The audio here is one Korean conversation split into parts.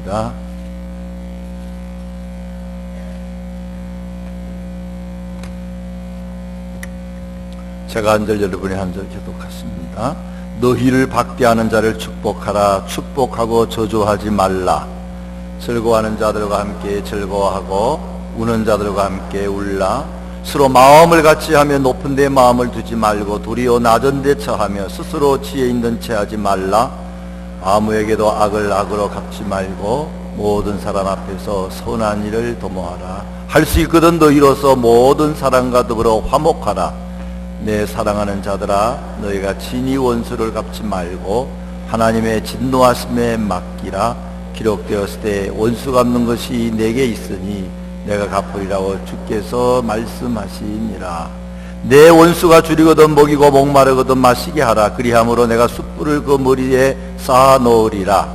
하겠습니다. 제가 한 절, 여러분이 한 절 교독하십니다. 너희를 박대하는 자를 축복하라. 축복하고 저주하지 말라. 즐거워하는 자들과 함께 즐거워하고 우는 자들과 함께 울라. 서로 마음을 같이 하며 높은 데 마음을 두지 말고 도리어 낮은 데 처하며 스스로 지혜 있는 채 하지 말라. 아무에게도 악을 악으로 갚지 말고 모든 사람 앞에서 선한 일을 도모하라. 할 수 있거든 너희로서 모든 사람과 더불어 화목하라. 내 사랑하는 자들아, 너희가 친히 원수를 갚지 말고 하나님의 진노하심에 맡기라. 기록되었을 때 원수 갚는 것이 내게 있으니 내가 갚으리라고 주께서 말씀하시니라. 내 원수가 줄이거든 먹이고 목마르거든 마시게 하라. 그리함으로 내가 숯불을 그 머리에 쌓아 놓으리라.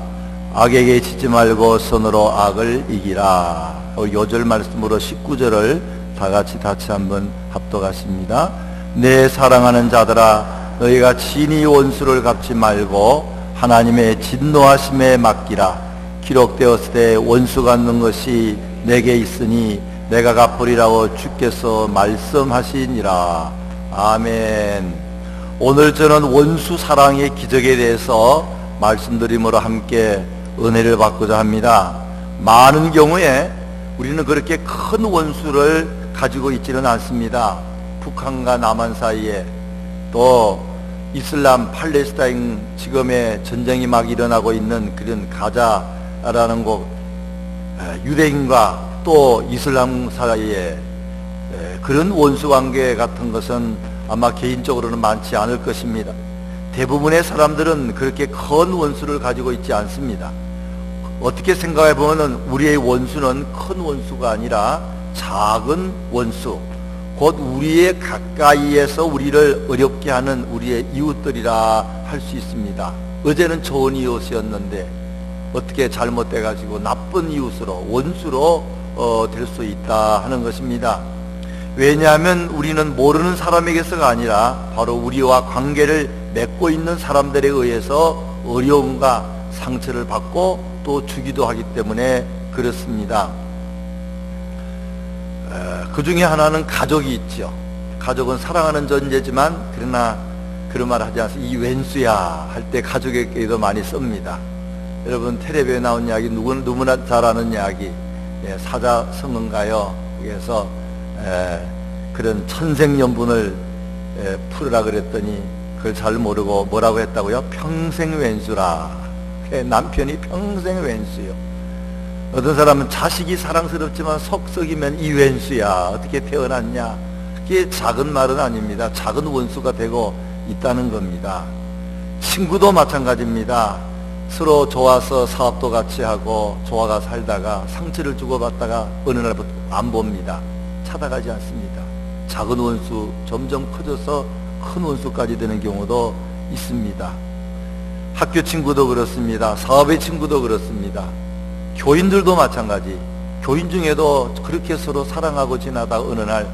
악에게 지지 말고 선으로 악을 이기라. 요절 말씀으로 19절을 다같이 한번 합독하십니다. 내 사랑하는 자들아, 너희가 친히 원수를 갚지 말고 하나님의 진노하심에 맡기라. 기록되었을 때 원수 갚는 것이 내게 있으니 내가 갚으리라고 주께서 말씀하시니라. 아멘. 오늘 저는 원수 사랑의 기적에 대해서 말씀드림으로 함께 은혜를 받고자 합니다. 많은 경우에 우리는 그렇게 큰 원수를 가지고 있지는 않습니다. 북한과 남한 사이에 또 이슬람 팔레스타인 지금의 전쟁이 막 일어나고 있는 그런 가자라는 곳, 유대인과 또 이슬람 사이에 그런 원수관계 같은 것은 아마 개인적으로는 많지 않을 것입니다. 대부분의 사람들은 그렇게 큰 원수를 가지고 있지 않습니다. 어떻게 생각해 보면 우리의 원수는 큰 원수가 아니라 작은 원수, 곧 우리의 가까이에서 우리를 어렵게 하는 우리의 이웃들이라 할 수 있습니다. 어제는 좋은 이웃이었는데 어떻게 잘못돼 가지고 나쁜 이웃으로 원수로 될 수 있다 하는 것입니다. 왜냐하면 우리는 모르는 사람에게서가 아니라 바로 우리와 관계를 맺고 있는 사람들에 의해서 어려움과 상처를 받고 또 주기도 하기 때문에 그렇습니다. 그 중에 하나는 가족이 있죠. 가족은 사랑하는 존재지만 그러나 그런 말 하지 않습니다. 이 왼수야 할 때 가족에게도 많이 씁니다. 여러분 텔레비에 나온 이야기 누구나 잘 아는 이야기, 사자성어인가요? 그래서 그런 천생연분을 풀으라 그랬더니 그걸 잘 모르고 뭐라고 했다고요? 평생 왼수라. 남편이 평생 왼수요. 어떤 사람은 자식이 사랑스럽지만 속 썩이면 이 왼수야 어떻게 태어났냐. 그게 작은 말은 아닙니다. 작은 원수가 되고 있다는 겁니다. 친구도 마찬가지입니다. 서로 좋아서 사업도 같이 하고 좋아가 살다가 상처를 주고받다가 어느 날부터 안 봅니다. 찾아가지 않습니다. 작은 원수 점점 커져서 큰 원수까지 되는 경우도 있습니다. 학교 친구도 그렇습니다. 사업의 친구도 그렇습니다. 교인들도 마찬가지. 교인 중에도 그렇게 서로 사랑하고 지나다 어느 날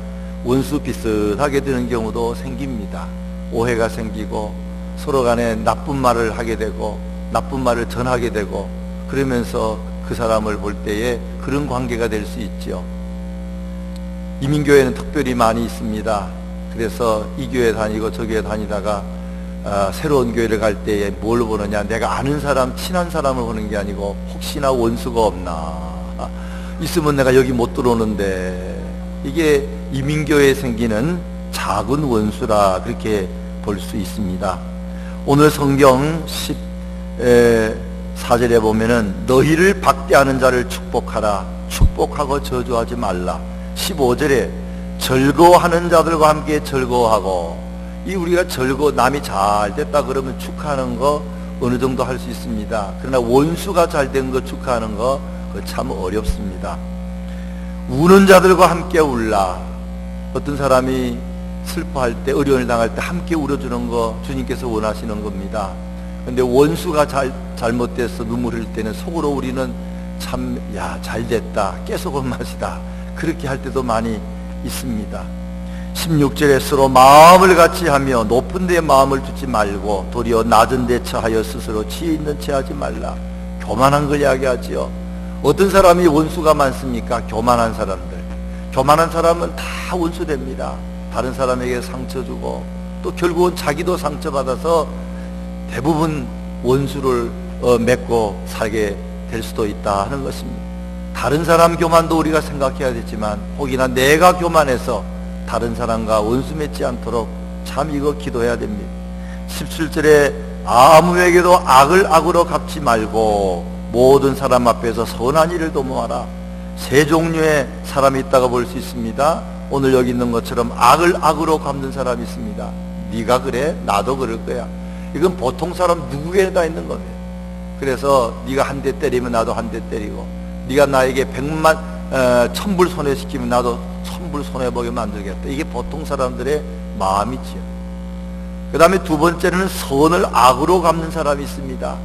원수 비슷하게 되는 경우도 생깁니다. 오해가 생기고 서로 간에 나쁜 말을 하게 되고 나쁜 말을 전하게 되고 그러면서 그 사람을 볼 때에 그런 관계가 될 수 있죠. 이민교회는 특별히 많이 있습니다. 그래서 이 교회 다니고 저 교회 다니다가 새로운 교회를 갈 때에 뭘 보느냐, 내가 아는 사람, 친한 사람을 보는 게 아니고 혹시나 원수가 없나, 있으면 내가 여기 못 들어오는데, 이게 이민교회에 생기는 작은 원수라 그렇게 볼 수 있습니다. 오늘 성경 14절에 보면은 너희를 박대하는 자를 축복하라. 축복하고 저주하지 말라. 15절에 즐거워하는 자들과 함께 즐거워하고, 이 우리가 남이 잘 됐다 그러면 축하하는 거 어느 정도 할 수 있습니다. 그러나 원수가 잘 된 거 축하하는 거 참 어렵습니다. 우는 자들과 함께 울라. 어떤 사람이 슬퍼할 때, 어려움을 당할 때 함께 울어주는 거 주님께서 원하시는 겁니다. 그런데 원수가 잘못돼서 눈물 흘릴 때는 속으로 우리는 참, 잘 됐다, 깨소금 맛이다, 그렇게 할 때도 많이 있습니다. 16절에 서로 마음을 같이 하며 높은 데 마음을 두지 말고 도리어 낮은 데 처하여 스스로 지혜 있는 채 하지 말라. 교만한 걸 이야기하지요. 어떤 사람이 원수가 많습니까? 교만한 사람들. 교만한 사람은 다 원수됩니다. 다른 사람에게 상처 주고 또 결국은 자기도 상처받아서 대부분 원수를 맺고 살게 될 수도 있다 하는 것입니다. 다른 사람 교만도 우리가 생각해야 되지만 혹이나 내가 교만해서 다른 사람과 원수 맺지 않도록 참 이거 기도해야 됩니다. 17절에 아무에게도 악을 악으로 갚지 말고 모든 사람 앞에서 선한 일을 도모하라. 세 종류의 사람이 있다고 볼 수 있습니다. 오늘 여기 있는 것처럼 악을 악으로 갚는 사람이 있습니다. 네가 그래? 나도 그럴 거야. 이건 보통 사람 누구에다 있는 겁니다. 그래서 네가 한 대 때리면 나도 한 대 때리고, 네가 나에게 10,000불 손해시키면 나도 1000불 손해보게 만들겠다. 이게 보통 사람들의 마음이지요. 그 다음에 두 번째는 선을 악으로 갚는 사람이 있습니다.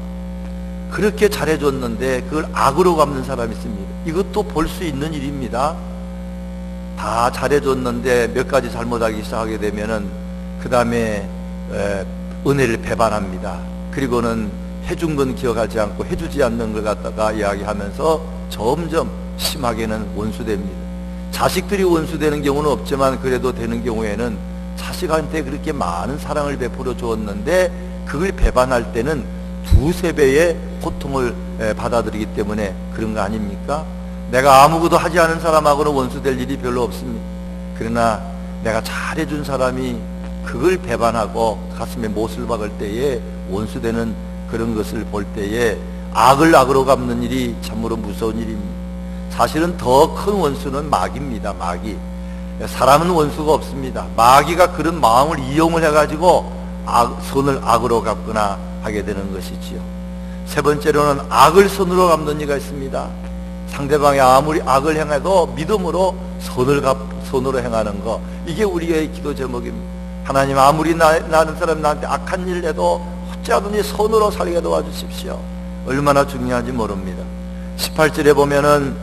그렇게 잘해줬는데 그걸 악으로 갚는 사람이 있습니다. 이것도 볼 수 있는 일입니다. 다 잘해줬는데 몇 가지 잘못하기 시작하게 되면은 그 다음에 은혜를 배반합니다. 그리고는 해준 건 기억하지 않고 해주지 않는 걸 갖다가 이야기하면서 점점 심하게는 원수됩니다. 자식들이 원수되는 경우는 없지만 그래도 되는 경우에는 자식한테 그렇게 많은 사랑을 베풀어 주었는데 그걸 배반할 때는 두세 배의 고통을 받아들이기 때문에 그런 거 아닙니까? 내가 아무것도 하지 않은 사람하고는 원수될 일이 별로 없습니다. 그러나 내가 잘해준 사람이 그걸 배반하고 가슴에 못을 박을 때에 원수되는 그런 것을 볼 때에 악을 악으로 갚는 일이 참으로 무서운 일입니다. 사실은 더 큰 원수는 마귀입니다. 마귀. 사람은 원수가 없습니다. 마귀가 그런 마음을 이용을 해가지고 선을 악으로 갚거나 하게 되는 것이지요. 세 번째로는 악을 선으로 갚는 이가 있습니다. 상대방이 아무리 악을 행해도 믿음으로 선으로 행하는 것, 이게 우리의 기도 제목입니다. 하나님, 아무리 나는 사람이 나한테 악한 일을 해도 어찌하든지 선으로 살게 도와주십시오. 얼마나 중요한지 모릅니다. 18절에 보면은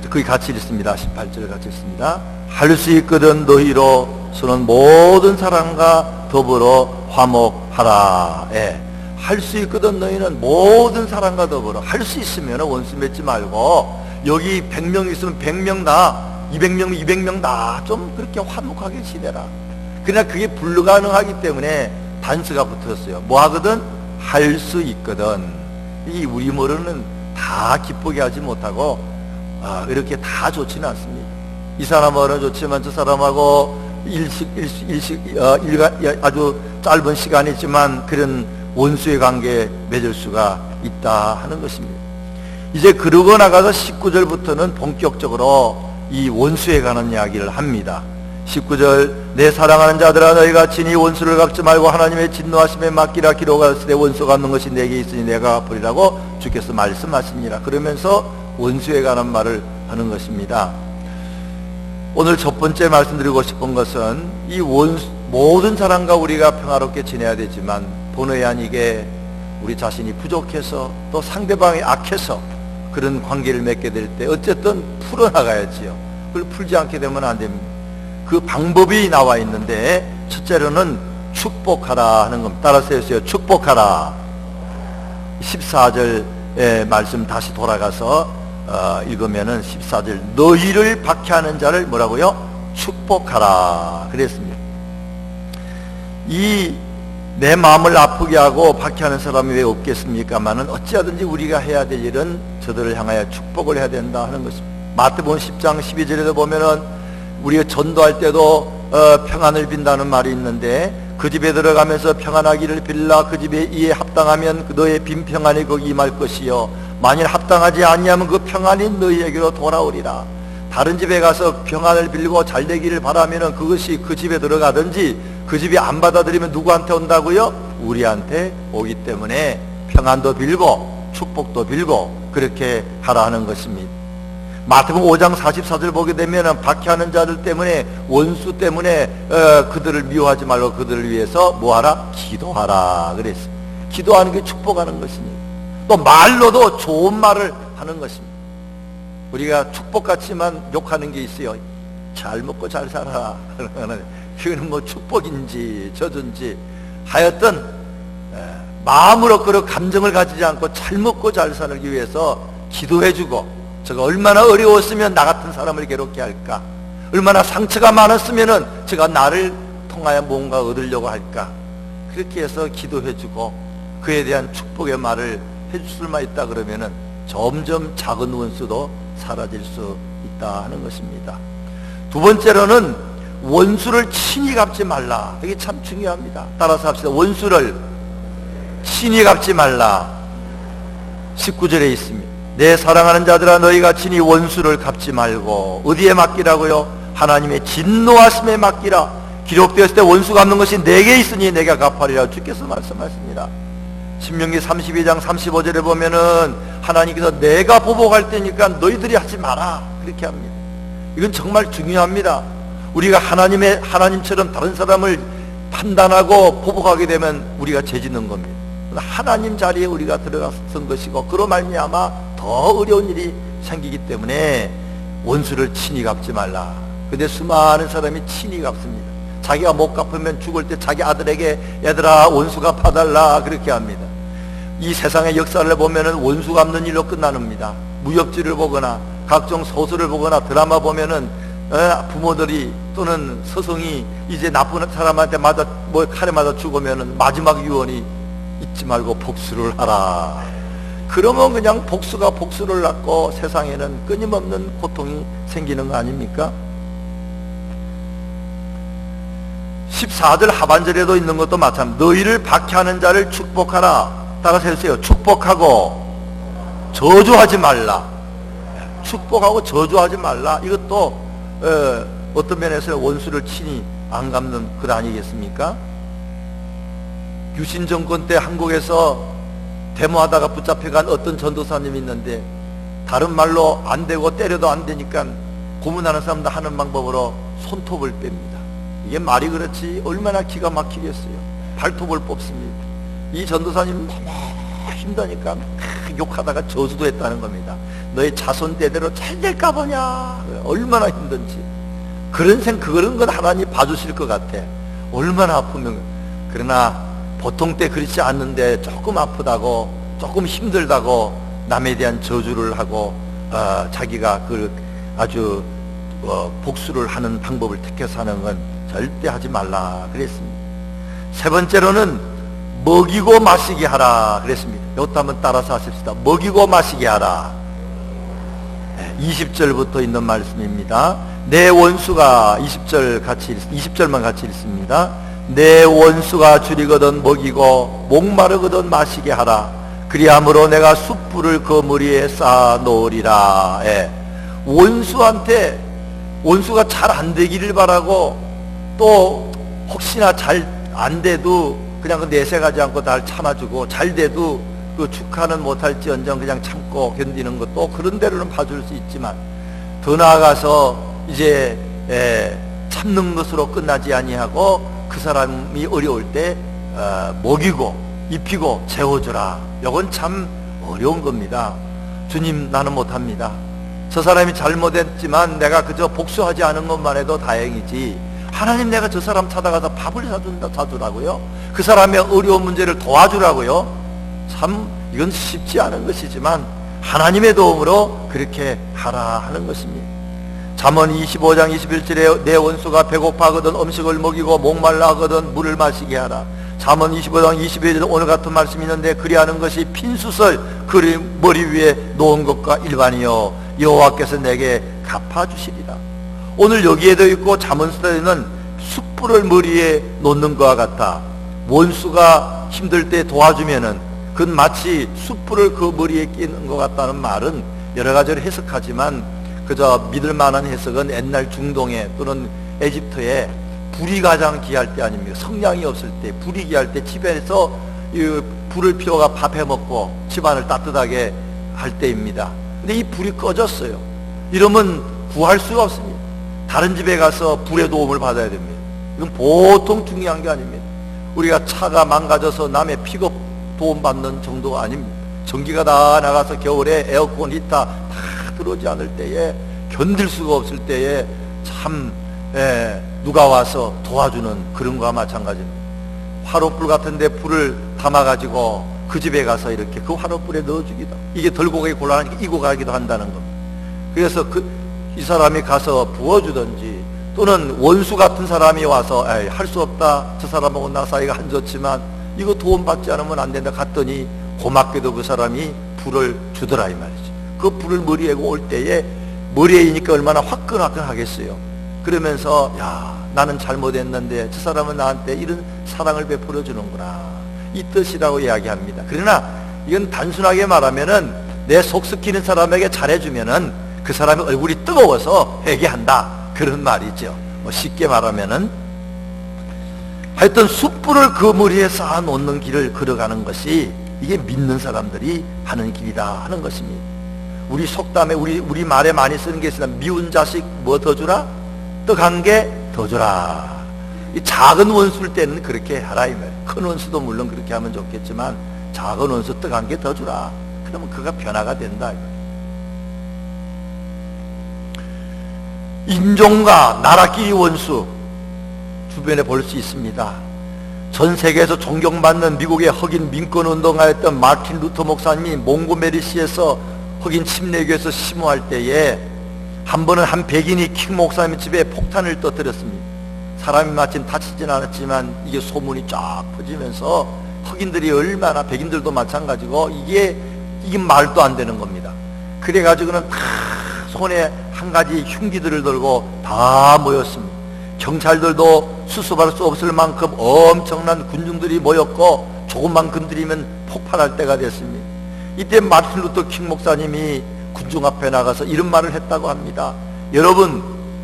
거기 같이 읽습니다. 18절 같이 읽습니다. 할 수 있거든 너희로 서는 모든 사람과 더불어 화목하라. 예. 할 수 있거든 너희는 모든 사람과 더불어. 할 수 있으면 원수 맺지 말고, 여기 100명 있으면 100명 다, 200명 200명 다 좀 그렇게 화목하게 지내라. 그러나 그게 불가능하기 때문에 단서가 붙었어요. 뭐 하거든? 할 수 있거든. 이 우리 모르는 다 기쁘게 하지 못하고 이렇게 다 좋지는 않습니다. 이 사람하고는 좋지만 저 사람하고 아주 짧은 시간이지만 그런 원수의 관계에 맺을 수가 있다 하는 것입니다. 이제 그러고 나가서 19절부터는 본격적으로 이 원수에 관한 이야기를 합니다. 19절, 내 사랑하는 자들아 너희가 친히 원수를 갚지 말고 하나님의 진노하심에 맡기라. 기록하였으되 원수 갚는 것이 내게 있으니 내가 갚으리라고 주께서 말씀하시니라. 그러면서 원수에 관한 말을 하는 것입니다. 오늘 첫 번째 말씀드리고 싶은 것은 이 모든 사람과 우리가 평화롭게 지내야 되지만 본의 아니게 우리 자신이 부족해서 또 상대방이 악해서 그런 관계를 맺게 될 때 어쨌든 풀어나가야지요. 그걸 풀지 않게 되면 안 됩니다. 그 방법이 나와 있는데 첫째로는 축복하라 하는 겁니다. 따라서 해주세요. 축복하라. 14절의 말씀 다시 돌아가서 읽으면은 14절, 너희를 박해하는 자를 뭐라고요? 축복하라 그랬습니다. 이 내 마음을 아프게 하고 박해하는 사람이 왜 없겠습니까마는 어찌하든지 우리가 해야 될 일은 저들을 향하여 축복을 해야 된다 하는 것입니다. 마태복음 10장 12절에도 보면은 우리가 전도할 때도 평안을 빈다는 말이 있는데, 그 집에 들어가면서 평안하기를 빌라. 그 집에 이에 합당하면 너의 빈 평안이 거기 임할 것이요 만일 합당하지 아니하면 그 평안이 너희에게로 돌아오리라. 다른 집에 가서 평안을 빌고 잘 되기를 바라면은 그것이 그 집에 들어가든지 그 집이 안 받아들이면 누구한테 온다고요? 우리한테 오기 때문에 평안도 빌고 축복도 빌고 그렇게 하라 하는 것입니다. 마태복음 5장 44절 보게 되면은 박해하는 자들 때문에, 원수 때문에 그들을 미워하지 말고 그들을 위해서 뭐하라? 기도하라 그랬어요. 기도하는 게 축복하는 것입니다. 또 말로도 좋은 말을 하는 것입니다. 우리가 축복같지만 욕하는 게 있어요. 잘 먹고 잘 살아라. 그거는 뭐 축복인지 저든지 하여튼 마음으로 그런 감정을 가지지 않고 잘 먹고 잘 살기 위해서 기도해주고, 저가 얼마나 어려웠으면 나 같은 사람을 괴롭게 할까, 얼마나 상처가 많았으면은 저가 나를 통하여 뭔가 얻으려고 할까, 그렇게 해서 기도해주고 그에 대한 축복의 말을 해줄 수만 있다 그러면은 점점 작은 원수도 사라질 수 있다 하는 것입니다. 두 번째로는 원수를 친히 갚지 말라. 이게 참 중요합니다. 따라서 합시다. 원수를 친히 갚지 말라. 19절에 있습니다. 내 사랑하는 자들아, 너희가 친히 원수를 갚지 말고 어디에 맡기라고요? 하나님의 진노하심에 맡기라. 기록되었을 때 원수 갚는 것이 내게 있으니 내가 갚으리라 주께서 말씀하십니다. 신명기 32장 35절에 보면은 하나님께서 내가 보복할 때니까 너희들이 하지 마라 그렇게 합니다. 이건 정말 중요합니다. 우리가 하나님처럼 다른 사람을 판단하고 보복하게 되면 우리가 죄짓는 겁니다. 하나님 자리에 우리가 들어갔던 것이고, 그로 말미암아 더 어려운 일이 생기기 때문에 원수를 친히 갚지 말라. 근데 수많은 사람이 친히 갚습니다. 자기가 못 갚으면 죽을 때 자기 아들에게 얘들아 원수 갚아달라 그렇게 합니다. 이 세상의 역사를 보면은 원수 갚는 일로 끝나는니다. 무협지를 보거나 각종 소설을 보거나 드라마 보면은 부모들이 또는 스승이 이제 나쁜 사람한테 칼에 맞아 죽으면은 마지막 유언이 잊지 말고 복수를 하라. 그러면 그냥 복수가 복수를 낳고 세상에는 끊임없는 고통이 생기는 거 아닙니까? 14절 하반절에도 있는 것도 마찬가지입니다. 너희를 박해하는 자를 축복하라. 따라서 해주세요. 축복하고 저주하지 말라. 축복하고 저주하지 말라. 이것도 어떤 면에서 원수를 친히 안 갚는 것 아니겠습니까? 유신 정권 때 한국에서 데모하다가 붙잡혀간 어떤 전도사님이 있는데, 다른 말로 안 되고 때려도 안 되니까 고문하는 사람도 하는 방법으로 손톱을 뺍니다. 이게 말이 그렇지 얼마나 기가 막히겠어요. 발톱을 뽑습니다. 이 전도사님 너무 힘드니까 욕하다가 저주도 했다는 겁니다. 너의 자손 대대로 잘 될까 보냐. 얼마나 힘든지. 그런 건 하나님 봐주실 것 같아. 얼마나 아프면. 그러나 보통 때 그렇지 않는데 조금 아프다고, 조금 힘들다고 남에 대한 저주를 하고 자기가 아주 복수를 하는 방법을 택해서 하는 건 절대 하지 말라 그랬습니다. 세 번째로는 먹이고 마시게 하라 그랬습니다. 이것도 한번 따라서 하십시다. 먹이고 마시게 하라. 20절부터 있는 말씀입니다. 내 원수가 20절만 같이 읽습니다. 내 원수가 줄이거든 먹이고 목마르거든 마시게 하라. 그리함으로 내가 숯불을 그 머리에 쌓아 놓으리라. 원수가 잘 안 되기를 바라고, 또 혹시나 잘 안 돼도 그냥 내색하지 않고 날 참아주고, 잘 돼도 그 축하는 못할지언정 그냥 참고 견디는 것도 그런 대로는 봐줄 수 있지만, 더 나아가서 이제 참는 것으로 끝나지 아니하고 그 사람이 어려울 때 먹이고 입히고 재워주라. 이건 참 어려운 겁니다. 주님, 나는 못합니다. 저 사람이 잘못했지만 내가 그저 복수하지 않은 것만 해도 다행이지, 하나님 내가 저 사람 찾아가서 밥을 사주라고요? 그 사람의 어려운 문제를 도와주라고요? 참 이건 쉽지 않은 것이지만 하나님의 도움으로 그렇게 하라 하는 것입니다. 잠언 25장 21절에 내 원수가 배고파하거든 음식을 먹이고 목말라 하거든 물을 마시게 하라. 잠언 25장 22절에 오늘 같은 말씀이 있는데, 그리하는 것이 핀수설 그리 머리 위에 놓은 것과 일반이요 여호와께서 내게 갚아주시리라. 오늘 여기에도 있고 잠언서에는 숯불을 머리에 놓는 것과 같아. 원수가 힘들 때 도와주면은 그건 마치 숯불을 그 머리에 끼는 것 같다는 말은 여러 가지로 해석하지만, 그저 믿을 만한 해석은 옛날 중동에 또는 에집트에 불이 가장 귀할 때 아닙니까? 성냥이 없을 때, 불이 귀할 때 집에서 이 불을 피워가 밥 해먹고 집안을 따뜻하게 할 때입니다. 근데 이 불이 꺼졌어요. 이러면 구할 수가 없습니다. 다른 집에 가서 불의 도움을 받아야 됩니다. 이건 보통 중요한 게 아닙니다. 우리가 차가 망가져서 남의 픽업 도움받는 정도가 아닙니다. 전기가 다 나가서 겨울에 에어컨, 히터 다 들어오지 않을 때에, 견딜 수가 없을 때에 참 누가 와서 도와주는 그런 거와 마찬가지입니다. 화롯불 같은데 불을 담아가지고 그 집에 가서 이렇게 그 화롯불에 넣어주기도, 이게 들고 가기 곤란하니까 이고 가기도 한다는 겁니다. 그래서 이 사람이 가서 부어주든지, 또는 원수 같은 사람이 와서 할 수 없다, 저 사람하고 나 사이가 안 좋지만 이거 도움 받지 않으면 안 된다 갔더니 고맙게도 그 사람이 불을 주더라 이 말이지. 그 불을 머리에 올 때에 머리에 있으니까 얼마나 화끈화끈하겠어요. 그러면서 야, 나는 잘못했는데 저 사람은 나한테 이런 사랑을 베풀어 주는구나, 이 뜻이라고 이야기합니다. 그러나 이건 단순하게 말하면은 내 속 썩히는 사람에게 잘해주면은 그 사람의 얼굴이 뜨거워서 회개한다, 그런 말이죠. 쉽게 말하면은 하여튼 숯불을 그 머리에 쌓아 놓는 길을 걸어가는 것이 이게 믿는 사람들이 하는 길이다 하는 것입니다. 우리 속담에 우리 말에 많이 쓰는 게 있습니다. 미운 자식 뭐 더 주라? 떡 한 개 더 주라. 이 작은 원수일 때는 그렇게 하라 이 말. 큰 원수도 물론 그렇게 하면 좋겠지만 작은 원수 떡 한 개 더 주라. 그러면 그가 변화가 된다. 인종과 나라끼리 원수 주변에 볼 수 있습니다. 전 세계에서 존경받는 미국의 흑인 민권운동가였던 마틴 루터 목사님이 몽고메리시에서 흑인 침례교에서 심호할 때에 한 번은 한 백인이 킹 목사님 집에 폭탄을 터뜨렸습니다. 사람이 마침 다치진 않았지만 이게 소문이 쫙 퍼지면서 흑인들이 얼마나, 백인들도 마찬가지고 이게 말도 안 되는 겁니다. 그래가지고는 다 손에 한 가지 흉기들을 들고 다 모였습니다. 경찰들도 수습할 수 없을 만큼 엄청난 군중들이 모였고 조금만 건드리면 폭발할 때가 됐습니다. 이때 마틴 루터 킹 목사님이 군중 앞에 나가서 이런 말을 했다고 합니다. 여러분,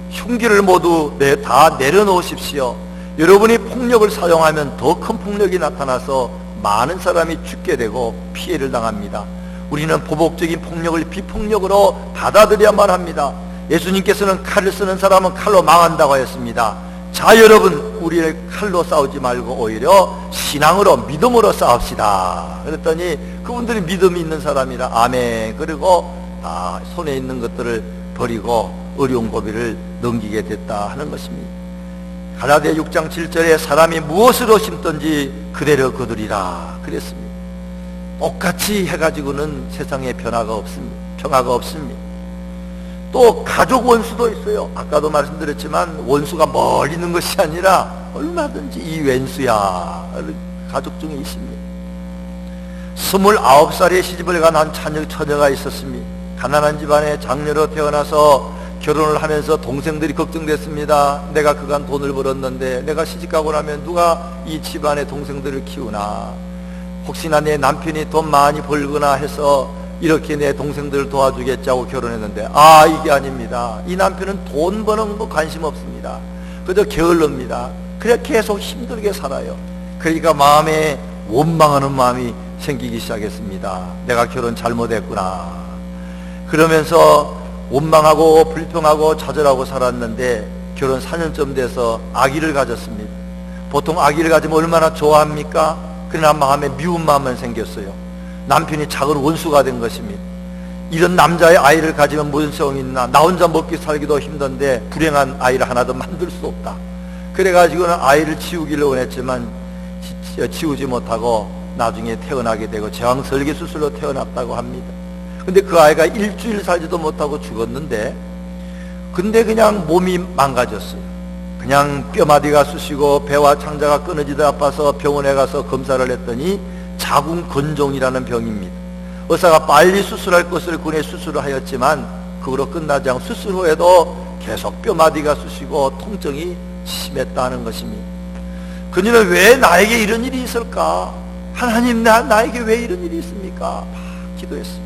흉기를 모두 다 내려놓으십시오. 여러분이 폭력을 사용하면 더 큰 폭력이 나타나서 많은 사람이 죽게 되고 피해를 당합니다. 우리는 보복적인 폭력을 비폭력으로 받아들여야만 합니다. 예수님께서는 칼을 쓰는 사람은 칼로 망한다고 했습니다. 자, 여러분, 우리 칼로 싸우지 말고 오히려 신앙으로, 믿음으로 싸웁시다. 그랬더니 그분들이 믿음이 있는 사람이라 아멘. 그리고 다 손에 있는 것들을 버리고 어려운 고비를 넘기게 됐다 하는 것입니다. 갈라디아 6장 7절에 사람이 무엇으로 심든지 그대로 거두리라 그랬습니다. 똑같이 해가지고는 세상에 변화가 없습니다. 평화가 없습니다. 또 가족 원수도 있어요. 아까도 말씀드렸지만 원수가 멀리 있는 것이 아니라 얼마든지 이 왼수야 가족 중에 있습니다. 29살에 시집을 간 한 처녀가 있었습니다. 가난한 집안에 장녀로 태어나서 결혼을 하면서 동생들이 걱정됐습니다. 내가 그간 돈을 벌었는데 내가 시집가고 나면 누가 이 집안의 동생들을 키우나, 혹시나 내 남편이 돈 많이 벌거나 해서 이렇게 내 동생들을 도와주겠자고 결혼했는데, 이게 아닙니다. 이 남편은 돈 버는 거 관심 없습니다. 그저 게을릅니다. 그래 계속 힘들게 살아요. 그러니까 마음에 원망하는 마음이 생기기 시작했습니다. 내가 결혼 잘못했구나. 그러면서 원망하고 불평하고 좌절하고 살았는데 결혼 4년쯤 돼서 아기를 가졌습니다. 보통 아기를 가지면 얼마나 좋아합니까? 그러나 마음에 미운 마음은 생겼어요. 남편이 작은 원수가 된 것입니다. 이런 남자의 아이를 가지면 무슨 소용이 있나? 나 혼자 먹기 살기도 힘든데 불행한 아이를 하나 더 만들 수 없다. 그래가지고는 아이를 치우기를 원했지만 치우지 못하고 나중에 태어나게 되고 제왕설계 수술로 태어났다고 합니다. 근데 그 아이가 일주일 살지도 못하고 죽었는데, 근데 그냥 몸이 망가졌어요. 그냥 뼈마디가 쑤시고 배와 창자가 끊어지다 아파서 병원에 가서 검사를 했더니 자궁건종이라는 병입니다. 의사가 빨리 수술할 것을 권해 수술을 하였지만 그거로 끝나지 않고 수술 후에도 계속 뼈마디가 쑤시고 통증이 심했다는 것입니다. 그녀는 왜 나에게 이런 일이 있을까? 하나님, 나에게 왜 이런 일이 있습니까? 막 기도했습니다.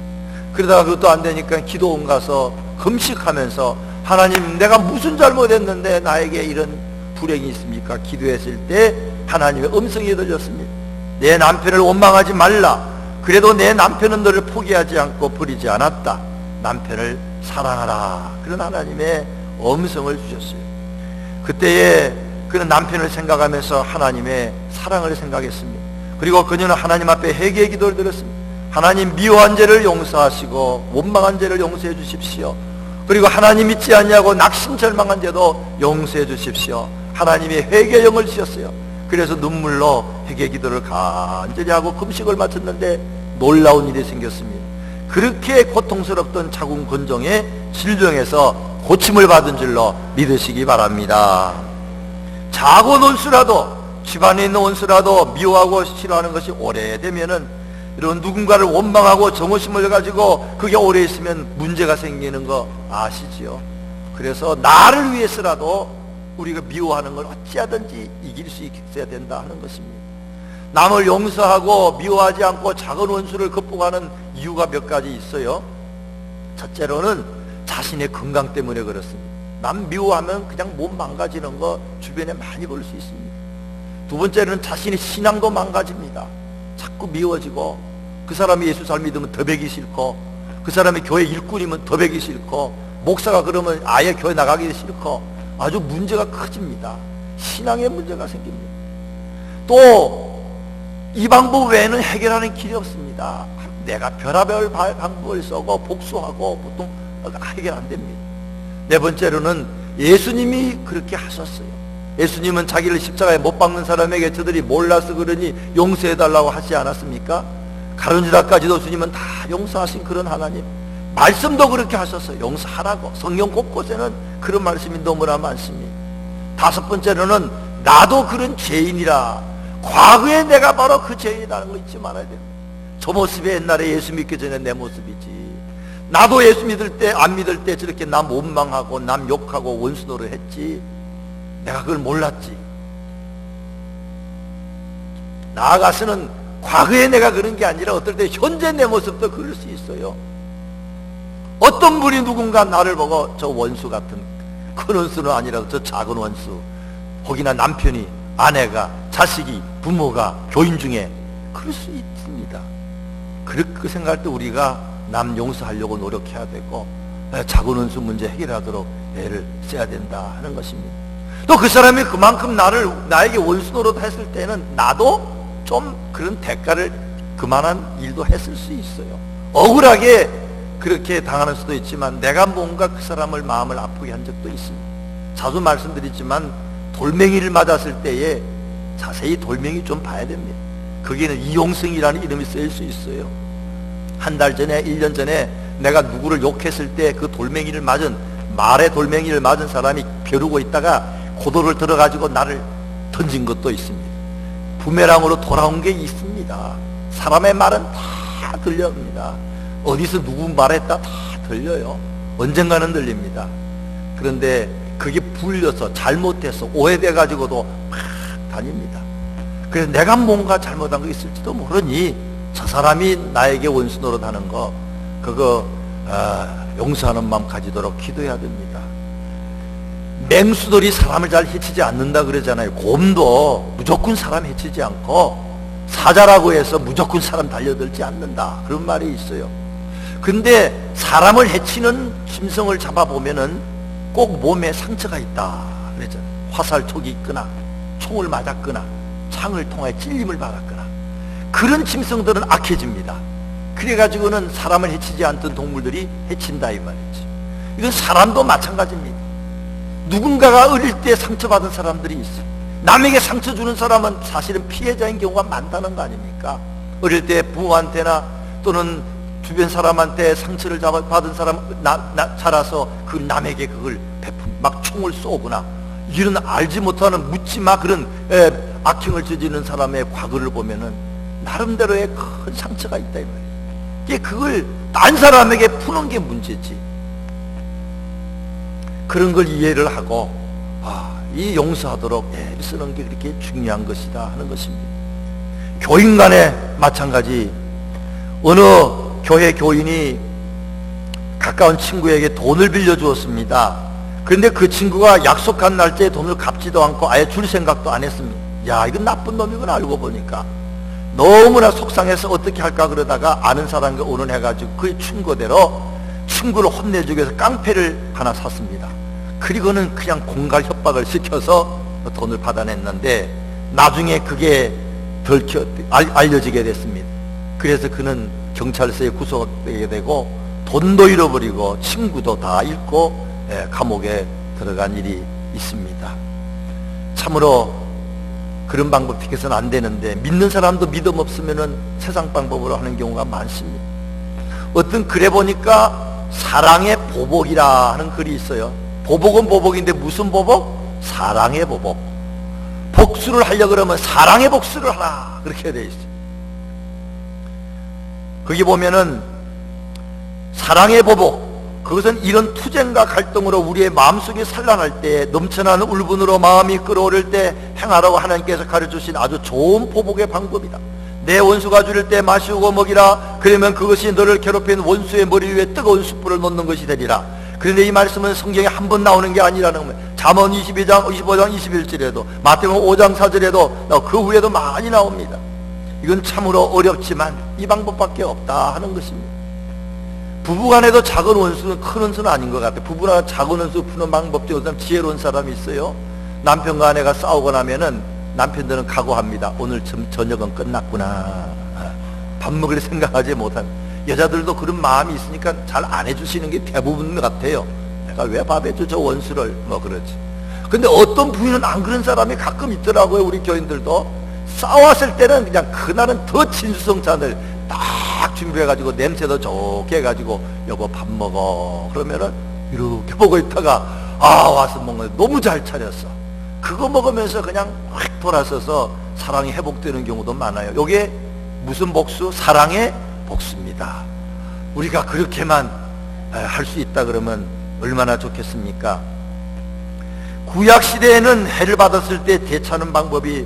그러다가 그것도 안 되니까 기도원 가서 금식하면서 하나님, 내가 무슨 잘못했는데 나에게 이런 불행이 있습니까? 기도했을 때 하나님의 음성이 들렸습니다. 내 남편을 원망하지 말라. 그래도 내 남편은 너를 포기하지 않고 버리지 않았다. 남편을 사랑하라. 그런 하나님의 음성을 주셨어요. 그때에 그는 남편을 생각하면서 하나님의 사랑을 생각했습니다. 그리고 그녀는 하나님 앞에 회개의 기도를 드렸습니다. 하나님, 미워한 죄를 용서하시고 원망한 죄를 용서해 주십시오. 그리고 하나님 믿지 않냐고 낙심절망한 죄도 용서해 주십시오. 하나님이 회개의 영을 주셨어요. 그래서 눈물로 회개 기도를 간절히 하고 금식을 마쳤는데 놀라운 일이 생겼습니다. 그렇게 고통스럽던 자궁 건종의 질병에서 고침을 받은 줄로 믿으시기 바랍니다. 작은 원수라도, 집안에 있는 원수라도 미워하고 싫어하는 것이 오래되면은 이런 누군가를 원망하고 정오심을 가지고 그게 오래 있으면 문제가 생기는 거 아시지요? 그래서 나를 위해서라도 우리가 미워하는 걸 어찌하든지 이길 수 있어야 된다 하는 것입니다. 남을 용서하고 미워하지 않고 작은 원수를 극복하는 이유가 몇 가지 있어요. 첫째로는 자신의 건강 때문에 그렇습니다. 남 미워하면 그냥 몸 망가지는 거 주변에 많이 볼 수 있습니다. 두 번째는 자신의 신앙도 망가집니다. 자꾸 미워지고, 그 사람이 예수 잘 믿으면 더 배기 싫고, 그 사람이 교회 일꾼이면 더 배기 싫고, 목사가 그러면 아예 교회 나가기 싫고, 아주 문제가 커집니다. 신앙에 문제가 생깁니다. 또 이 방법 외에는 해결하는 길이 없습니다. 내가 별의별 방법을 쓰고 복수하고 보통 해결 안 됩니다. 네 번째로는 예수님이 그렇게 하셨어요. 예수님은 자기를 십자가에 못 박는 사람에게 저들이 몰라서 그러니 용서해달라고 하지 않았습니까? 가룟유다까지도 주님은 다 용서하신 그런 하나님. 말씀도 그렇게 하셨어요. 용서하라고. 성경 곳곳에는 그런 말씀이 너무나 많습니다. 다섯 번째로는 나도 그런 죄인이라, 과거에 내가 바로 그 죄인이라는 거 잊지 말아야 됩니다. 저 모습이 옛날에 예수 믿기 전에 내 모습이지. 나도 예수 믿을 때, 안 믿을 때 저렇게 남 원망하고 남 욕하고 원수 노릇 했지. 내가 그걸 몰랐지. 나아가서는 과거에 내가 그런 게 아니라 어떨 때 현재 내 모습도 그럴 수 있어요. 어떤 분이 누군가 나를 보고 저 원수 같은, 큰 원수는 아니라도 저 작은 원수, 혹이나 남편이, 아내가, 자식이, 부모가, 교인 중에 그럴 수 있습니다. 그렇게 생각할 때 우리가 남 용서하려고 노력해야 되고, 작은 원수 문제 해결하도록 애를 써야 된다 하는 것입니다. 또 그 사람이 그만큼 나에게 원수 노릇 했을 때는 나도 좀 그런 대가를, 그만한 일도 했을 수 있어요. 억울하게 그렇게 당하는 수도 있지만 내가 뭔가 그 사람을 마음을 아프게 한 적도 있습니다. 자주 말씀드리지만 돌멩이를 맞았을 때에 자세히 돌멩이 좀 봐야 됩니다. 거기에는 이용성이라는 이름이 쓰일 수 있어요. 한 달 전에, 1년 전에 내가 누구를 욕했을 때 그 돌멩이를 맞은, 말에 돌멩이를 맞은 사람이 벼르고 있다가 고도를 들어가지고 나를 던진 것도 있습니다. 부메랑으로 돌아온 게 있습니다. 사람의 말은 다 들려옵니다. 어디서 누구 말했다 다 들려요. 언젠가는 들립니다. 그런데 그게 불려서 잘못해서 오해돼 가지고도 막 다닙니다. 그래서 내가 뭔가 잘못한 거 있을지도 모르니 저 사람이 나에게 원수 노릇하는 거 그거 용서하는 마음 가지도록 기도해야 됩니다. 맹수들이 사람을 잘 해치지 않는다 그러잖아요. 곰도 무조건 사람 해치지 않고 사자라고 해서 무조건 사람 달려들지 않는다, 그런 말이 있어요. 근데 사람을 해치는 짐승을 잡아보면은 꼭 몸에 상처가 있다 그러잖아요. 화살촉이 있거나 총을 맞았거나 창을 통해 찔림을 받았거나 그런 짐승들은 악해집니다. 그래가지고는 사람을 해치지 않던 동물들이 해친다 이 말이지. 이건 사람도 마찬가지입니다. 누군가가 어릴 때 상처받은 사람들이 있어요. 남에게 상처 주는 사람은 사실은 피해자인 경우가 많다는 거 아닙니까? 어릴 때 부모한테나 또는 주변 사람한테 상처를 받은 사람 자라서 그 남에게 그걸 막 총을 쏘거나 이런 알지 못하는 묻지마 그런 악행을 저지르는 사람의 과거를 보면은 나름대로의 큰 상처가 있다 이 말이에요. 그걸 딴 사람에게 푸는 게 문제지. 그런 걸 이해를 하고 이 용서하도록 애를 쓰는 게 그렇게 중요한 것이다 하는 것입니다. 교인 간에 마찬가지. 어느 교회 교인이 가까운 친구에게 돈을 빌려주었습니다. 그런데 그 친구가 약속한 날짜에 돈을 갚지도 않고 아예 줄 생각도 안 했습니다. 야, 이건 나쁜 놈이구나 알고 보니까. 너무나 속상해서 어떻게 할까 그러다가 아는 사람과 의논해가지고 그 충고대로 친구를 혼내주기 위해서 깡패를 하나 샀습니다. 그리고는 그냥 공갈 협박을 시켜서 돈을 받아냈는데 나중에 그게 알려지게 됐습니다. 그래서 그는 경찰서에 구속되게 되고 돈도 잃어버리고 친구도 다 잃고 감옥에 들어간 일이 있습니다. 참으로 그런 방법 택해서는 안 되는데, 믿는 사람도 믿음 없으면은 세상 방법으로 하는 경우가 많습니다. 어떤 글에 보니까 사랑의 보복이라 하는 글이 있어요. 보복은 보복인데 무슨 보복? 사랑의 보복. 복수를 하려고 그러면 사랑의 복수를 하라, 그렇게 되어 있어요. 거기 보면은 사랑의 보복, 그것은 이런 투쟁과 갈등으로 우리의 마음속에 산란할 때, 넘쳐나는 울분으로 마음이 끓어오를 때 행하라고 하나님께서 가르쳐주신 아주 좋은 보복의 방법이다. 내 원수가 줄일 때 마시고 먹이라. 그러면 그것이 너를 괴롭힌 원수의 머리 위에 뜨거운 숯불을 놓는 것이 되리라. 그런데 이 말씀은 성경에 한 번 나오는 게 아니라는 거예요. 잠언 22장, 25장, 21절에도, 마태복음 5장 4절에도, 그 후에도 많이 나옵니다. 이건 참으로 어렵지만 이 방법밖에 없다 하는 것입니다. 부부간에도 작은 원수는 큰 원수는 아닌 것 같아요. 부부간 작은 원수 푸는 방법 중에 지혜로운 사람이 있어요. 남편과 아내가 싸우고 나면은 남편들은 각오합니다. 오늘 저녁은 끝났구나. 밥 먹을 생각하지 못한. 여자들도 그런 마음이 있으니까 잘 안 해주시는 게 대부분 같아요. 내가 왜 밥 해줘, 저 원수를, 뭐 그렇지. 근데 어떤 부인은 안 그런 사람이 가끔 있더라고요. 우리 교인들도 싸웠을 때는 그냥 그날은 더 진수성찬을 딱 준비해가지고 냄새도 좋게 해가지고 여보 밥 먹어 그러면은 이렇게 보고 있다가 와서 먹는 너무 잘 차렸어. 그거 먹으면서 그냥 확 돌아서서 사랑이 회복되는 경우도 많아요. 요게 무슨 복수? 사랑의 복수입니다. 우리가 그렇게만 할 수 있다 그러면 얼마나 좋겠습니까? 구약시대에는 해를 받았을 때 대처하는 방법이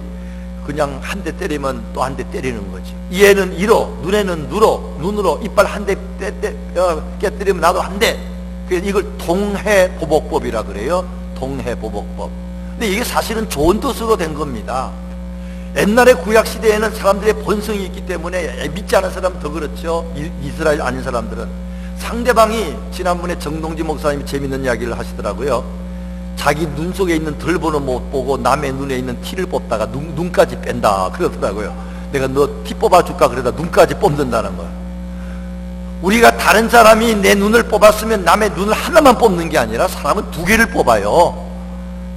그냥 한 대 때리면 또 한 대 때리는 거지. 이에는 이로, 눈에는 눈으로, 이빨 한 대 깨뜨리면 나도 한 대. 그래서 이걸 동해보복법이라 그래요. 동해보복법. 근데 이게 사실은 좋은 뜻으로 된 겁니다. 옛날에 구약시대에는 사람들의 본성이 있기 때문에, 믿지 않은 사람은 더 그렇죠. 이스라엘 아닌 사람들은. 상대방이, 지난번에 정동지 목사님이 재밌는 이야기를 하시더라고요. 자기 눈 속에 있는 덜보는 못 보고 남의 눈에 있는 티를 뽑다가 눈까지 뺀다 그러더라고요. 내가 너 티 뽑아줄까 그러다 눈까지 뽑는다는 거야. 우리가 다른 사람이 내 눈을 뽑았으면 남의 눈을 하나만 뽑는 게 아니라 사람은 두 개를 뽑아요.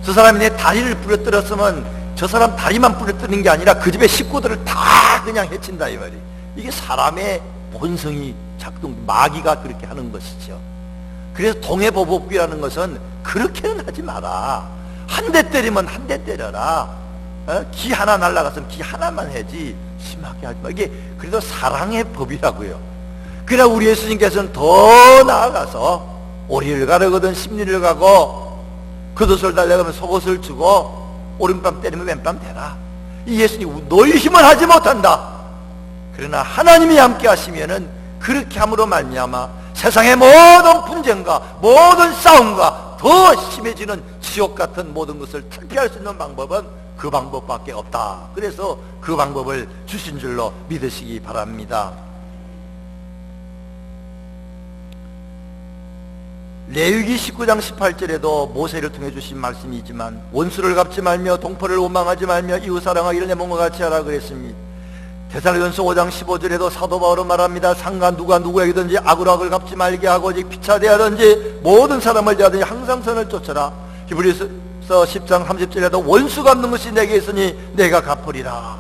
저 사람이 내 다리를 부러뜨렸으면 저 사람 다리만 부러뜨리는 게 아니라 그 집의 식구들을 다 그냥 해친다 이 말이. 이게 사람의 본성이 작동, 마귀가 그렇게 하는 것이죠. 그래서 동해보복이라는 것은 그렇게는 하지 마라. 한 대 때리면 한 대 때려라. 기 하나 날아갔으면 기 하나만 해지 심하게 하지 마. 이게 그래도 사랑의 법이라고요. 그러나 우리 예수님께서는 더 나아가서 오리를 가르거든 십리를 가고 겉옷을 달래가면 속옷을 주고 오른밤 때리면 왼밤 대라. 이 예수님 너희 힘은 하지 못한다. 그러나 하나님이 함께 하시면은 그렇게 함으로 말미암아 세상의 모든 분쟁과 모든 싸움과 더 심해지는 지옥 같은 모든 것을 탈피할 수 있는 방법은 그 방법밖에 없다. 그래서 그 방법을 주신 줄로 믿으시기 바랍니다. 레위기 19장 18절에도 모세를 통해 주신 말씀이지만 원수를 갚지 말며 동포를 원망하지 말며 이웃 사랑하기를 내 몸과 같이 하라 그랬습니다. 데살로니가서 5장 15절에도 사도 바울은 말합니다. 상관 누가 누구에게든지 악으로 악을 갚지 말게 하고 오직 피차 대하든지 모든 사람을 대하든지 항상 선을 쫓아라. 히브리서 10장 30절에도 원수 갚는 것이 내게 있으니 내가 갚으리라.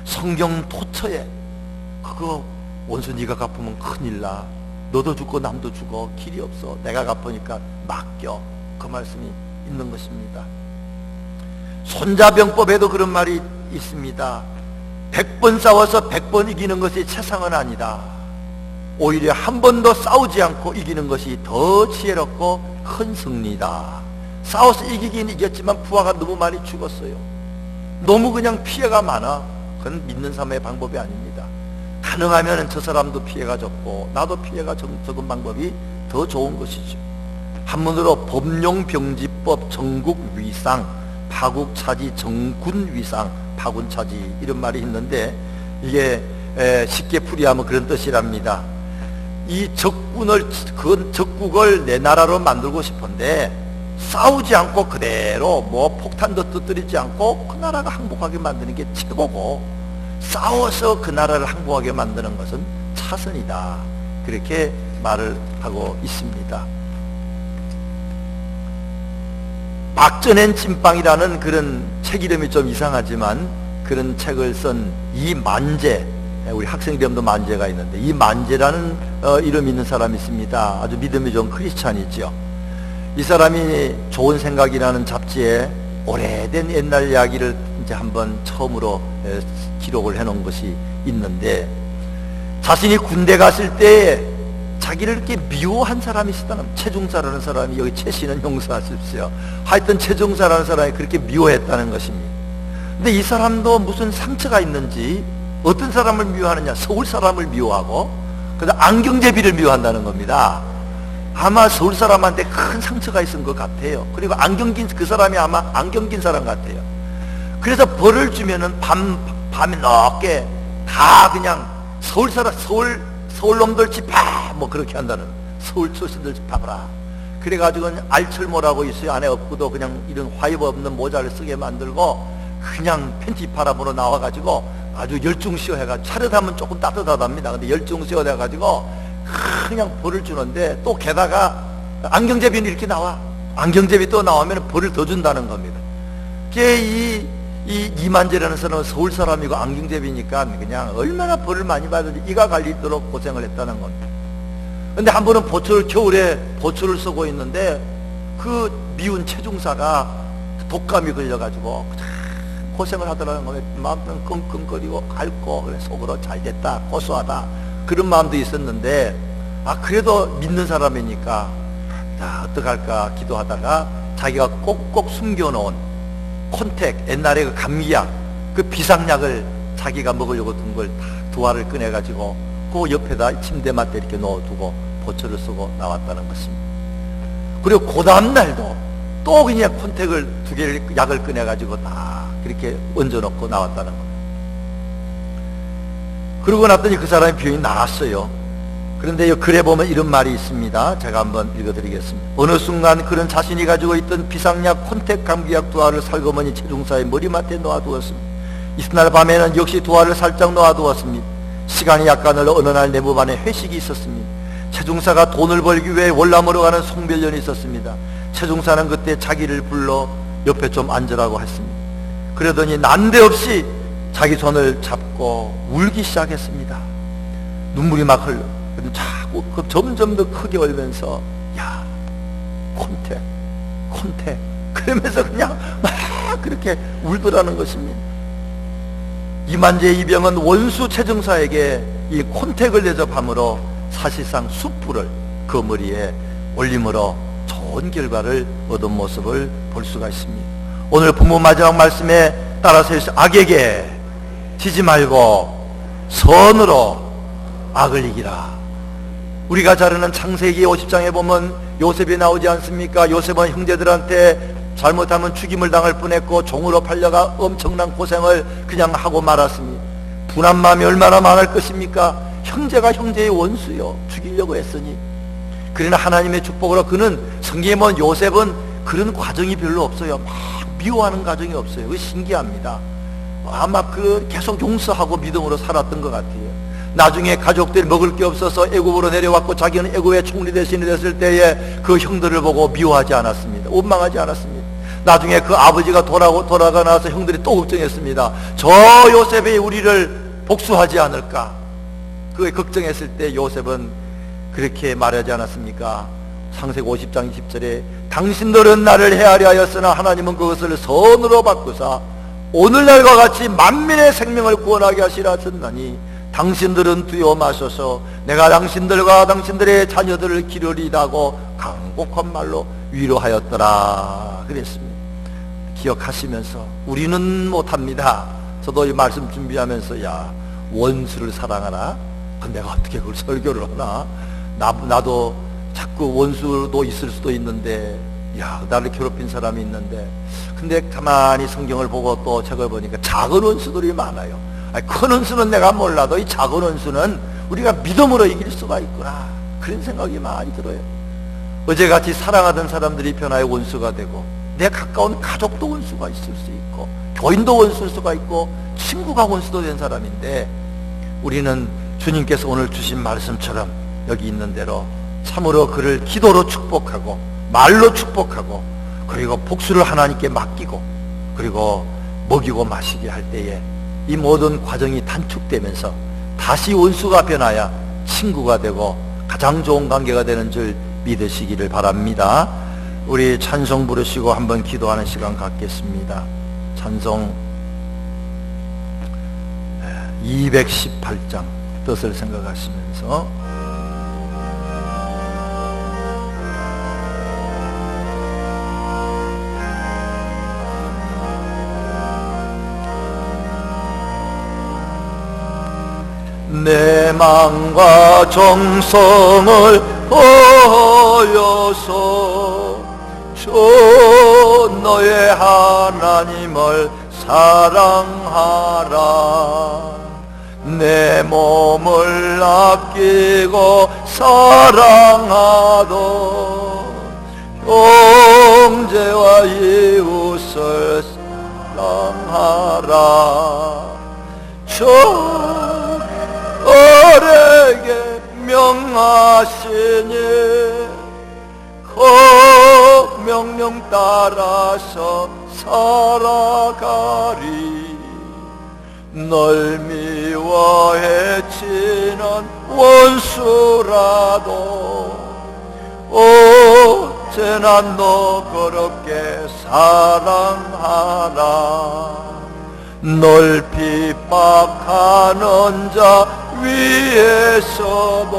성경 도처에 그거 원수 네가 갚으면 큰일 나. 너도 죽고 남도 죽어. 길이 없어. 내가 갚으니까 맡겨. 그 말씀이 있는 것입니다. 손자병법에도 그런 말이 있습니다. 100번 싸워서 100번 이기는 것이 최상은 아니다. 오히려 한 번도 싸우지 않고 이기는 것이 더 지혜롭고 큰 승리다. 싸워서 이기긴 이겼지만 부하가 너무 많이 죽었어요. 너무 그냥 피해가 많아. 그건 믿는 삶의 방법이 아닙니다. 가능하면 저 사람도 피해가 적고 나도 피해가 적은 방법이 더 좋은 것이죠. 한문으로 법룡병지법 정국위상 파국차지 정군위상 파군차지 이런 말이 있는데 이게 쉽게 풀이하면 그런 뜻이랍니다. 이 적국을 내 나라로 만들고 싶은데 싸우지 않고 그대로 뭐 폭탄도 터뜨리지 않고 그 나라가 항복하게 만드는 게 최고고 싸워서 그 나라를 항복하게 만드는 것은 차선이다. 그렇게 말을 하고 있습니다. 박전엔 찐빵이라는 그런 책 이름이 좀 이상하지만 그런 책을 쓴 이만재, 우리 학생 이름도 만재가 있는데 이 만재라는 이름 있는 사람이 있습니다. 아주 믿음이 좋은 크리스찬이죠. 이 사람이 좋은 생각이라는 잡지에 오래된 옛날 이야기를 이제 한번 처음으로 기록을 해놓은 것이 있는데, 자신이 군대 갔을 때 자기를 이렇게 미워한 사람이 있었다는, 최중사라는 사람이, 여기 최씨는 용서하십시오. 하여튼 최중사라는 사람이 그렇게 미워했다는 것입니다. 근데 이 사람도 무슨 상처가 있는지 어떤 사람을 미워하느냐, 서울 사람을 미워하고 그다음 안경제비를 미워한다는 겁니다. 아마 서울 사람한테 큰 상처가 있은 것 같아요. 그리고 안경 낀 그 사람이 아마 안경 낀 사람 같아요. 그래서 벌을 주면은 밤에 늦게 다 그냥 서울 놈들 집합 뭐 그렇게 한다는, 서울 출신들 집합하라. 그래가지고 알철모라고 있어요. 안에 없고도 그냥 이런 화입 없는 모자를 쓰게 만들고 그냥 팬티 바람으로 나와가지고 아주 열중시어 해가지고, 차렷하면 조금 따뜻하답니다. 근데 열중시어 해가지고 그냥 벌을 주는데, 또 게다가 안경제비는 이렇게 나와. 안경제비 또 나오면 벌을 더 준다는 겁니다. 이만재라는 사람은 서울 사람이고 안경제비니까 그냥 얼마나 벌을 많이 받은지 이가 갈리도록 고생을 했다는 겁니다. 근데 한 번은 겨울에 보초를 쓰고 있는데 그 미운 최중사가 독감이 걸려가지고 고생을 하더라는 거예요. 마음은 끙끙거리고 앓고, 그래 속으로 잘 됐다, 고소하다, 그런 마음도 있었는데, 그래도 믿는 사람이니까 어떡할까 기도하다가 자기가 꼭꼭 숨겨놓은 콘택, 옛날에 그 감기약, 그 비상약을 자기가 먹으려고 둔 걸 다 두 알을 꺼내가지고 그 옆에다 침대맡에 이렇게 넣어두고 보초를 쓰고 나왔다는 것입니다. 그리고 그 다음날도 또 그냥 콘택을 두 개를, 약을 꺼내가지고 다 그렇게 얹어놓고 나왔다는 겁니다. 그러고 났더니 그 사람의 병이 나았어요. 그런데 이 글에 보면 이런 말이 있습니다. 제가 한번 읽어드리겠습니다. 어느 순간 그런 자신이 가지고 있던 비상약, 콘택, 감기약 두 알을 살그머니 최중사의 머리맡에 놓아두었습니다. 이튿날 밤에는 역시 두 알을 살짝 놓아두었습니다. 시간이 약간 흘러 어느 날 내무반에 회식이 있었습니다. 최중사가 돈을 벌기 위해 월남으로 가는 송별련이 있었습니다. 최중사는 그때 자기를 불러 옆에 좀 앉으라고 했습니다. 그러더니 난데없이 자기 손을 잡고 울기 시작했습니다. 눈물이 막 흘러. 자꾸 점점 더 크게 울면서, 야, 콘택 그러면서 그냥 막 그렇게 울더라는 것입니다. 이만재의 이 병은 원수 최중사에게 이 콘택을 대접함으로 사실상 숯불을 그 머리에 올림으로 좋은 결과를 얻은 모습을 볼 수가 있습니다. 오늘 본문 마지막 말씀에 따라서 악에게 지지 말고 선으로 악을 이기라. 우리가 잘 아는 창세기 50장에 보면 요셉이 나오지 않습니까? 요셉은 형제들한테 잘못하면 죽임을 당할 뻔했고 종으로 팔려가 엄청난 고생을 그냥 하고 말았습니다. 분한 마음이 얼마나 많을 것입니까? 형제가 형제의 원수요, 죽이려고 했으니. 그러나 하나님의 축복으로 그는, 성경에 보면 요셉은 그런 과정이 별로 없어요. 막 미워하는 과정이 없어요. 그게 신기합니다. 아마 계속 용서하고 믿음으로 살았던 것 같아요. 나중에 가족들이 먹을 게 없어서 애굽으로 내려왔고 자기는 애굽의 총리 대신이 됐을 때에 그 형들을 보고 미워하지 않았습니다. 원망하지 않았습니다. 나중에 그 아버지가 돌아가 나서 형들이 또 걱정했습니다. 저 요셉이 우리를 복수하지 않을까. 그게 걱정했을 때 요셉은 그렇게 말하지 않았습니까? 창세기 50장 20절에 당신들은 나를 헤아려 하였으나 하나님은 그것을 선으로 바꾸사 오늘날과 같이 만민의 생명을 구원하게 하시라 하셨나니 당신들은 두어 마셔서 내가 당신들과 당신들의 자녀들을 기르리다고 간곡한 말로 위로하였더라 그랬습니다. 기억하시면서 우리는 못합니다. 저도 이 말씀 준비하면서 야, 원수를 사랑하나? 내가 어떻게 그걸 설교를 하나? 나도 자꾸 원수도 있을 수도 있는데, 야, 나를 괴롭힌 사람이 있는데, 근데 가만히 성경을 보고 또 책을 보니까 작은 원수들이 많아요. 큰 원수는 내가 몰라도 이 작은 원수는 우리가 믿음으로 이길 수가 있구나, 그런 생각이 많이 들어요. 어제같이 사랑하던 사람들이 변화의 원수가 되고, 내 가까운 가족도 원수가 있을 수 있고, 교인도 원수일 수가 있고, 친구가 원수도 된 사람인데, 우리는 주님께서 오늘 주신 말씀처럼 여기 있는 대로 참으로 그를 기도로 축복하고 말로 축복하고 그리고 복수를 하나님께 맡기고 그리고 먹이고 마시게 할 때에 이 모든 과정이 단축되면서 다시 원수가 변하여 친구가 되고 가장 좋은 관계가 되는 줄 믿으시기를 바랍니다. 우리 찬송 부르시고 한번 기도하는 시간 갖겠습니다. 찬송 218장 뜻을 생각하시면서 내 마음과 정성을 보여서 주 너의 하나님을 사랑하라. 내 몸을 아끼고 사랑하도 형제와 이웃을 사랑하라. 어에게 명하시니 그 명령 따라서 살아가리. 널 미워해 치는 원수라도 언제나 너 그렇게 사랑하라. 널 핍박하는 자 위에서도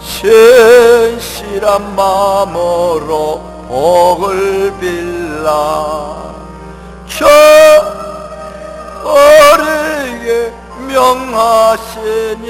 신실한 마음으로 복을 빌라. 저 어리게 명하시니